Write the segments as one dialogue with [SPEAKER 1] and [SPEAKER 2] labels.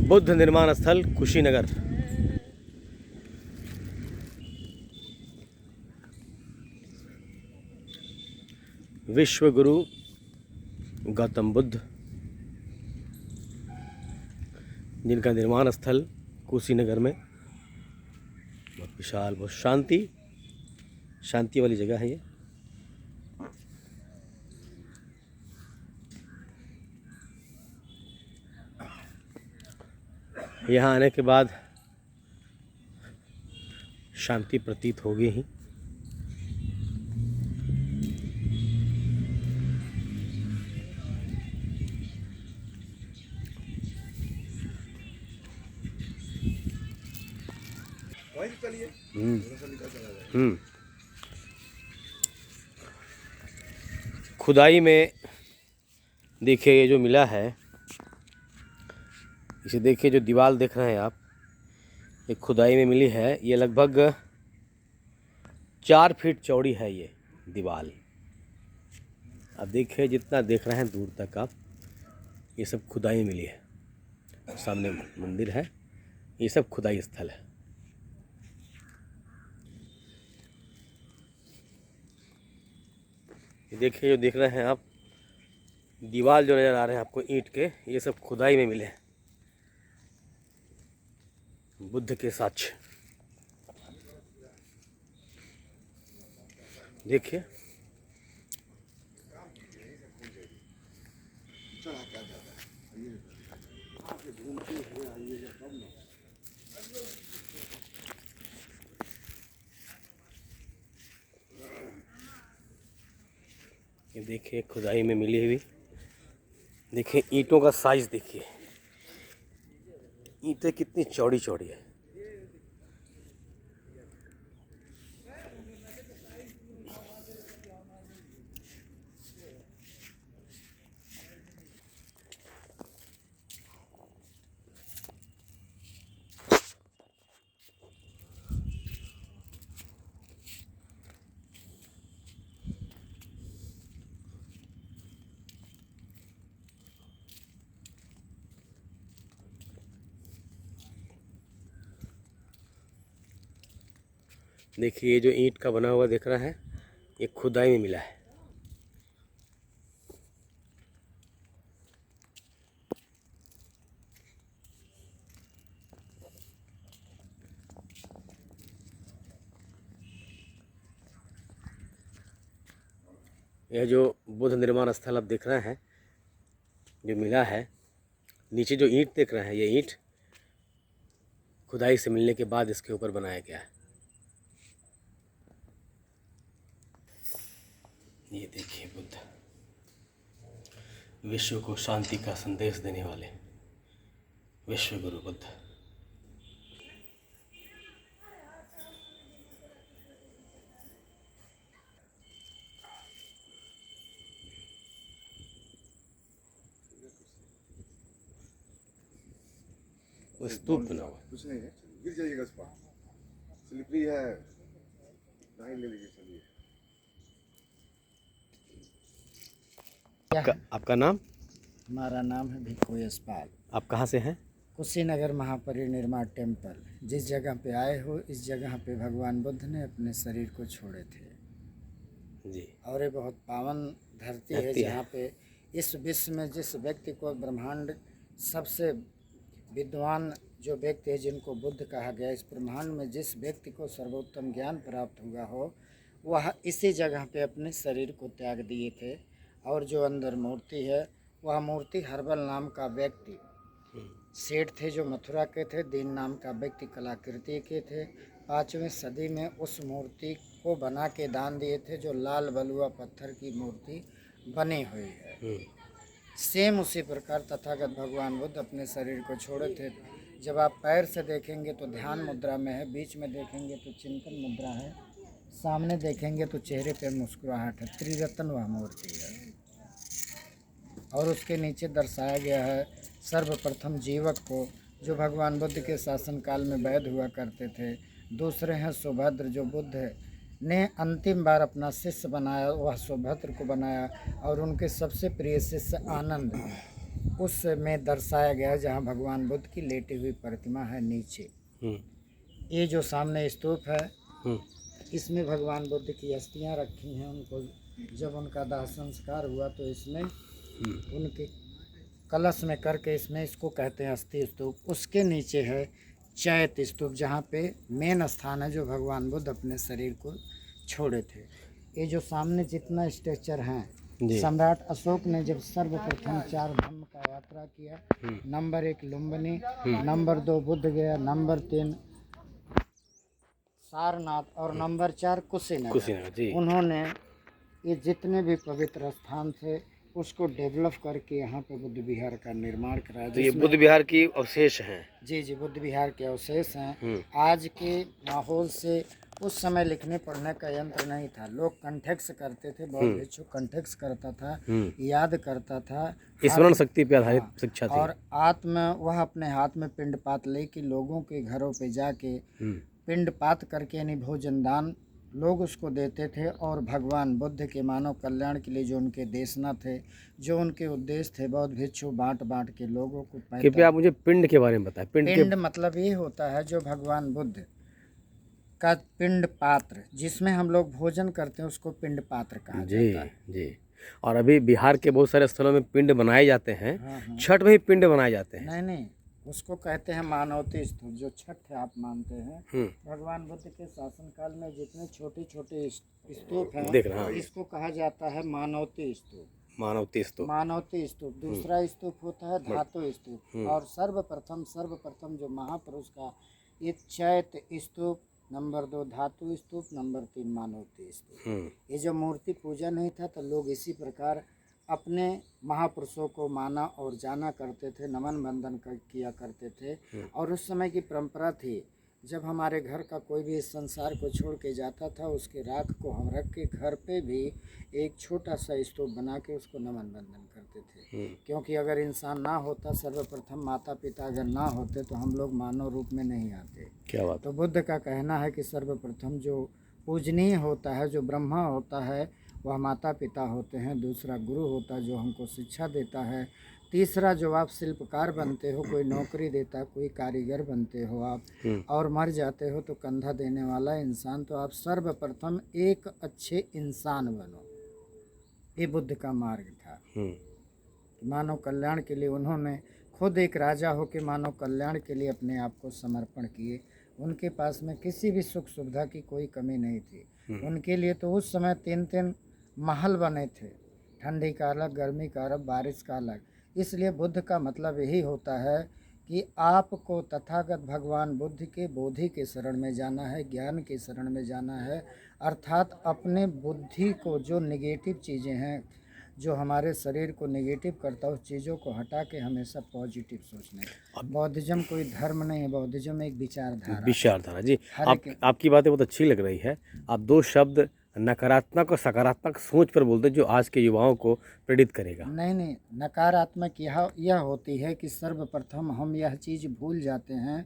[SPEAKER 1] बुद्ध निर्माण स्थल कुशीनगर। विश्व गुरु गौतम बुद्ध जिनका निर्माण स्थल कुशीनगर में, बहुत विशाल, बहुत शांति वाली जगह है ये। यहाँ आने के बाद शांति प्रतीत होगी ही। खुदाई में देखिए ये जो मिला है, इसे देखिए, जो दीवार देख रहे हैं आप, ये खुदाई में मिली है। ये लगभग 4 फीट चौड़ी है ये दीवार। अब देखिए, जितना देख रहे हैं दूर तक आप, ये सब खुदाई में मिली है। सामने मंदिर है, ये सब खुदाई स्थल है। ये देखिए, जो देख रहे हैं आप, दीवार जो नज़र आ रहे हैं आपको ईंट के, ये सब खुदाई में मिले हैं। बुद्ध के साक्ष्य देखिए। ये देखिए, खुदाई में मिली हुई, देखिए ईंटों का साइज देखिए, ईंटें कितनी चौड़ी चौड़ी है। देखिए, ये जो ईंट का बना हुआ दिख रहा है, ये खुदाई में मिला है। यह जो बुद्ध निर्माण स्थल आप देख रहे हैं, जो मिला है, नीचे जो ईंट देख रहे हैं, ये ईंट खुदाई से मिलने के बाद इसके ऊपर बनाया गया है। ये देखिए, बुद्ध, विश्व को शांति का संदेश देने वाले विश्व गुरु बुद्ध। वो स्तूप बना हुआ,
[SPEAKER 2] कुछ नहीं है, गिर जाइएगा इस पर, स्लिपरी है, नहीं ले लीजिए। चलिए,
[SPEAKER 1] आपका नाम?
[SPEAKER 3] हमारा नाम है भिक्खू यशपाल।
[SPEAKER 1] आप कहाँ से हैं?
[SPEAKER 3] कुशीनगर महापरिनिर्वाण टेम्पल। जिस जगह पे आए हो, इस जगह पे भगवान बुद्ध ने अपने शरीर को छोड़े थे
[SPEAKER 1] जी।
[SPEAKER 3] और ये बहुत पावन धरती है, जहाँ पे इस विश्व में जिस व्यक्ति को, ब्रह्मांड सबसे विद्वान जो व्यक्ति है, जिनको बुद्ध कहा गया, इस ब्रह्मांड में जिस व्यक्ति को सर्वोत्तम ज्ञान प्राप्त हुआ हो, वह इसी जगह पे अपने शरीर को त्याग दिए थे। और जो अंदर मूर्ति है, वह मूर्ति हर्बल नाम का व्यक्ति सेठ थे, जो मथुरा के थे। दीन नाम का व्यक्ति कलाकृति के थे। 5वीं सदी में उस मूर्ति को बना के दान दिए थे, जो लाल बलुआ पत्थर की मूर्ति बनी हुई है। सेम उसी प्रकार तथागत भगवान बुद्ध अपने शरीर को छोड़े थे। जब आप पैर से देखेंगे तो ध्यान मुद्रा में है, बीच में देखेंगे तो चिंतन मुद्रा है, सामने देखेंगे तो चेहरे पे मुस्कुराहट है। त्रिरत्न वह मूर्ति है। और उसके नीचे दर्शाया गया है सर्वप्रथम जीवक को, जो भगवान बुद्ध के शासनकाल में वैध हुआ करते थे। दूसरे हैं सुभद्र, जो बुद्ध ने अंतिम बार अपना शिष्य बनाया, वह सुभद्र को बनाया। और उनके सबसे प्रिय शिष्य आनंद, उसमें दर्शाया गया है जहाँ भगवान बुद्ध की लेटी हुई प्रतिमा है नीचे। ये जो सामने स्तूप है इसमें भगवान बुद्ध की अस्थियाँ रखी हैं। उनको जब उनका दाह संस्कार हुआ तो इसमें उनके कलश में करके इसमें इसको कहते हैं अस्थि स्तूप। उसके नीचे है चैत्य स्तूप जहाँ पे मेन स्थान है जो भगवान बुद्ध अपने शरीर को छोड़े थे। ये जो सामने जितना स्ट्रक्चर हैं, सम्राट अशोक ने जब सर्वप्रथम 4 धाम का यात्रा किया, नंबर 1 लुम्बिनी, नंबर 2 बुद्ध गया, नंबर 3 सारनाथ और नंबर 4 कुशीनगर। उन्होंने ये जितने भी पवित्र स्थान थे उसको डेवलप करके यहाँ पे बुद्ध विहार का निर्माण कराया।
[SPEAKER 1] तो ये बुद्ध विहार की अवशेष हैं।
[SPEAKER 3] जी, बुद्ध विहार के अवशेष हैं। आज के माहौल से उस समय लिखने पढ़ने का यंत्र नहीं था, लोग कंठस्थ करते थे, बहुत भिक्षु कंठस्थ करता था, याद करता था,
[SPEAKER 1] स्मरण शक्ति पे आधारित शिक्षा थी।
[SPEAKER 3] और वह अपने हाथ में पिंडपात लेके लोगों के घरों पे जाके पिंडपात करके यानी भोजन दान लोग उसको देते थे। और भगवान बुद्ध के मानव कल्याण के लिए जो उनके देशना थे, जो उनके उद्देश्य थे, बहुत भिक्षु बांट के लोगों को
[SPEAKER 1] कृपया आप मुझे पिंड के बारे में बताएं।
[SPEAKER 3] पिंड मतलब ये होता है जो भगवान बुद्ध का पिंड पात्र जिसमें हम लोग भोजन करते हैं उसको पिंड पात्र कहा जाता है।
[SPEAKER 1] जी। और अभी बिहार के बहुत सारे स्थलों में पिंड बनाए जाते हैं। छठ में ही पिंड बनाए जाते हैं।
[SPEAKER 3] नहीं, उसको कहते हैं मानवती स्तूप। जो छठ है आप मानते हैं, भगवान बुद्ध के शासन काल में जितने छोटे छोटे स्तूप हैं इसको कहा जाता है मानवती स्तूप। मानवती स्तूप। दूसरा स्तूप होता है धातु स्तूप। और सर्वप्रथम जो महापुरुष का ये चैत्य स्तूप, नंबर 2 धातु स्तूप, नंबर 3 मानवती स्तूप। ये जो मूर्ति पूजा नहीं था तो लोग इसी प्रकार अपने महापुरुषों को माना और जाना करते थे, नमन बंदन किया करते थे। और उस समय की परंपरा थी जब हमारे घर का कोई भी इस संसार को छोड़ के जाता था उसके राख को हम रख के घर पे भी एक छोटा सा स्तूप बना के उसको नमन बंदन करते थे। क्योंकि अगर इंसान ना होता, सर्वप्रथम माता पिता अगर ना होते तो हम लोग मानव रूप में नहीं आते।
[SPEAKER 1] क्या बात।
[SPEAKER 3] तो बुद्ध का कहना है कि सर्वप्रथम जो पूजनीय होता है, जो ब्रह्मा होता है, वह माता पिता होते हैं। दूसरा गुरु होता है जो हमको शिक्षा देता है। तीसरा जो आप शिल्पकार बनते हो, कोई नौकरी देता, कोई कारीगर बनते हो आप और मर जाते हो तो कंधा देने वाला इंसान, तो आप सर्वप्रथम एक अच्छे इंसान बनो। ये बुद्ध का मार्ग था। मानव कल्याण के लिए उन्होंने खुद एक राजा होकर मानव कल्याण के लिए अपने आप को समर्पण किए। उनके पास में किसी भी सुख सुविधा की कोई कमी नहीं थी। उनके लिए तो उस समय 3 महल बने थे, ठंडी का अलग, गर्मी का अलग, बारिश का अलग। इसलिए बुद्ध का मतलब यही होता है कि आपको तथागत भगवान बुद्ध के बोधि के शरण में जाना है, ज्ञान के शरण में जाना है। अर्थात अपने बुद्धि को जो नेगेटिव चीज़ें हैं, जो हमारे शरीर को नेगेटिव करता है, उस चीज़ों को हटा के हमेशा पॉजिटिव सोचना है। बौद्धिज्म कोई धर्म नहीं है, बौद्धिज्म एक विचारधारा।
[SPEAKER 1] जी, आपकी बातें बहुत अच्छी लग रही है। आप 2 शब्द नकारात्मक और सकारात्मक सोच पर बोलते हैं जो आज के युवाओं को प्रेरित करेगा।
[SPEAKER 3] नहीं, नकारात्मक यह होती है कि सर्वप्रथम हम यह चीज़ भूल जाते हैं,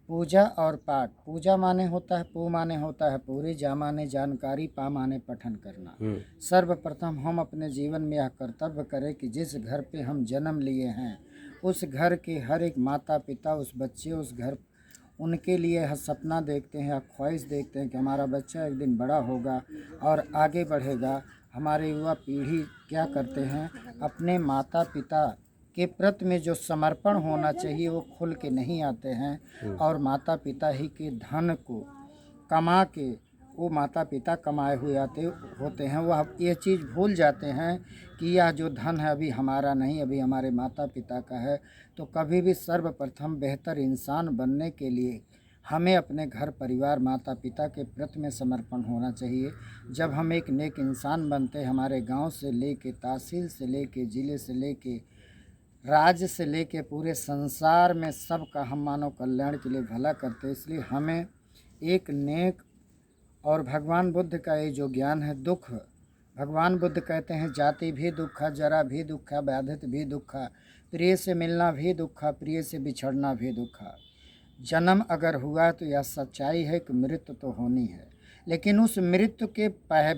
[SPEAKER 3] पूजा और पाठ। पूजा माने होता है, पू माने होता है पूरी, जा माने जानकारी, पा माने पठन करना। सर्वप्रथम हम अपने जीवन में यह कर्तव्य करें कि जिस घर पे हम जन्म लिए हैं उस घर के हर एक माता पिता, उस बच्चे, उस घर, उनके लिए यह सपना देखते हैं या ख्वाहिश देखते हैं कि हमारा बच्चा एक दिन बड़ा होगा और आगे बढ़ेगा। हमारे युवा पीढ़ी क्या करते हैं, अपने माता पिता के प्रति में जो समर्पण होना चाहिए वो खुल के नहीं आते हैं और माता पिता ही के धन को कमा के, वो माता पिता कमाए हुए होते हैं, वह ये चीज़ भूल जाते हैं कि यह जो धन है अभी हमारा नहीं, अभी हमारे माता पिता का है। तो कभी भी सर्वप्रथम बेहतर इंसान बनने के लिए हमें अपने घर परिवार माता पिता के प्रति में समर्पण होना चाहिए। जब हम एक नेक इंसान बनते हैं, हमारे गांव से लेके तहसील से लेके ज़िले से लेके राज्य से लेके पूरे संसार में सबका हम मानव कल्याण के लिए भला करते हैं। इसलिए हमें एक नेक, और भगवान बुद्ध का ये जो ज्ञान है, दुख, भगवान बुद्ध कहते हैं जाति भी दुखा, जरा भी दुखा, व्याधित भी दुखा, प्रिय से मिलना भी दुखा, प्रिय से बिछड़ना भी दुखा। जन्म अगर हुआ तो यह सच्चाई है कि मृत्यु तो होनी है, लेकिन उस मृत्यु के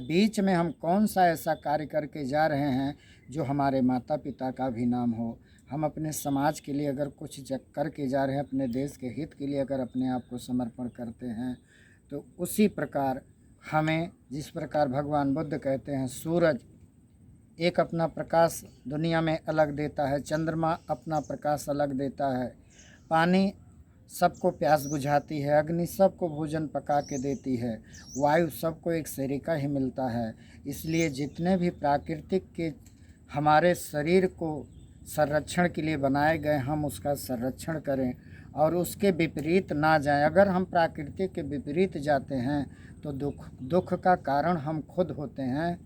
[SPEAKER 3] बीच में हम कौन सा ऐसा कार्य करके जा रहे हैं जो हमारे माता पिता का भी नाम हो, हम अपने समाज के लिए अगर कुछ करके जा रहे हैं, अपने देश के हित के लिए अगर अपने आप को समर्पण करते हैं, तो उसी प्रकार हमें, जिस प्रकार भगवान बुद्ध कहते हैं, सूरज एक अपना प्रकाश दुनिया में अलग देता है, चंद्रमा अपना प्रकाश अलग देता है, पानी सबको प्यास बुझाती है, अग्नि सबको भोजन पका के देती है, वायु सबको एक शरीर का ही मिलता है। इसलिए जितने भी प्राकृतिक के हमारे शरीर को संरक्षण के लिए बनाए गए, हम उसका संरक्षण करें और उसके विपरीत ना जाएं। अगर हम प्राकृतिक के विपरीत जाते हैं तो दुख का कारण हम खुद होते हैं,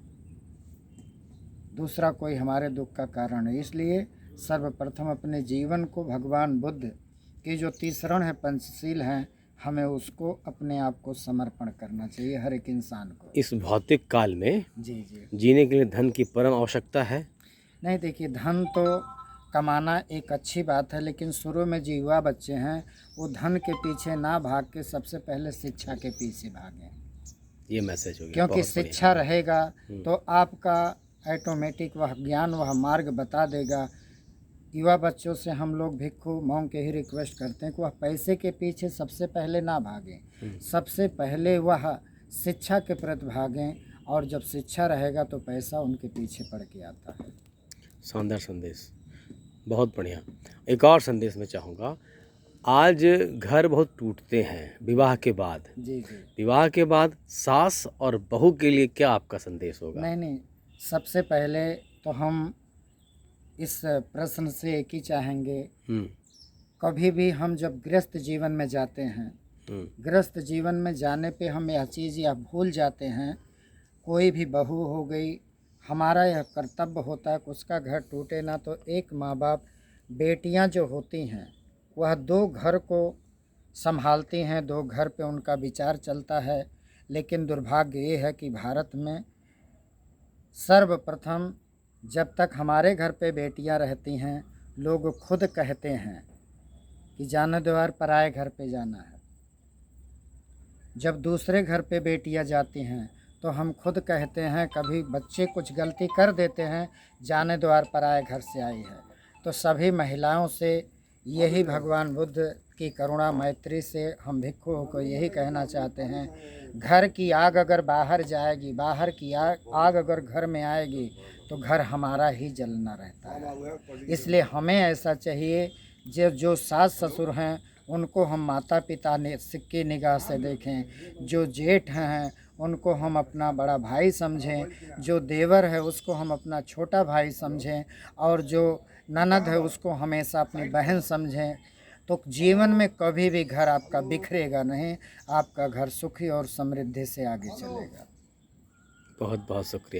[SPEAKER 3] दूसरा कोई हमारे दुख का कारण है। इसलिए सर्वप्रथम अपने जीवन को भगवान बुद्ध के जो तीसरण है, पंचशील हैं, हमें उसको अपने आप को समर्पण करना चाहिए, हर एक इंसान को।
[SPEAKER 1] इस भौतिक काल में
[SPEAKER 3] जी
[SPEAKER 1] जीने के लिए धन की परम आवश्यकता है।
[SPEAKER 3] नहीं, देखिए, धन तो कमाना एक अच्छी बात है, लेकिन शुरू में जो युवा बच्चे हैं वो धन के पीछे ना भाग के सबसे पहले शिक्षा के पीछे भागें।
[SPEAKER 1] ये मैसेज हो गया,
[SPEAKER 3] क्योंकि
[SPEAKER 1] बहुत बढ़िया।
[SPEAKER 3] शिक्षा रहेगा तो आपका ऑटोमेटिक वह ज्ञान, वह मार्ग बता देगा। युवा बच्चों से हम लोग भिक्षु मोंग के ही रिक्वेस्ट करते हैं कि वह पैसे के पीछे सबसे पहले ना भागें, सबसे पहले वह शिक्षा के प्रति भागें, और जब शिक्षा रहेगा तो पैसा उनके पीछे पड़ के आता है।
[SPEAKER 1] शानदार संदेश, बहुत बढ़िया। एक और संदेश मैं चाहूँगा, आज घर बहुत टूटते हैं विवाह के बाद।
[SPEAKER 3] जी।
[SPEAKER 1] विवाह के बाद सास और बहू के लिए क्या आपका संदेश होगा?
[SPEAKER 3] नहीं, सबसे पहले तो हम इस प्रश्न से एक ही चाहेंगे, कभी भी हम जब गृहस्थ जीवन में जाते हैं, गृहस्थ जीवन में जाने पे हम यह चीज़ यह भूल जाते हैं, कोई भी बहू हो गई, हमारा यह कर्तव्य होता है कि उसका घर टूटे ना। तो एक माँ बाप, बेटियां जो होती हैं वह 2 घर को संभालती हैं, 2 घर पे उनका विचार चलता है। लेकिन दुर्भाग्य ये है कि भारत में सर्वप्रथम जब तक हमारे घर पे बेटियां रहती हैं, लोग खुद कहते हैं कि जाने द्वार पराए घर पे जाना है। जब दूसरे घर पे बेटियां जाती हैं तो हम खुद कहते हैं, कभी बच्चे कुछ गलती कर देते हैं, जाने द्वार पराए घर से आई है। तो सभी महिलाओं से यही भगवान बुद्ध की करुणा मैत्री से हम भिक्षुओं को यही कहना चाहते हैं, घर की आग अगर बाहर जाएगी, बाहर की आग अगर घर में आएगी तो घर हमारा ही जलना रहता है। इसलिए हमें ऐसा चाहिए, जो सास ससुर हैं उनको हम माता पिता ने की निगाह से देखें, जो जेठ हैं उनको हम अपना बड़ा भाई समझें, जो देवर है उसको हम अपना छोटा भाई समझें, और जो ननद है उसको हमेशा अपनी बहन समझें। तो जीवन में कभी भी घर आपका बिखरेगा नहीं, आपका घर सुखी और समृद्धि से आगे चलेगा।
[SPEAKER 1] बहुत बहुत शुक्रिया।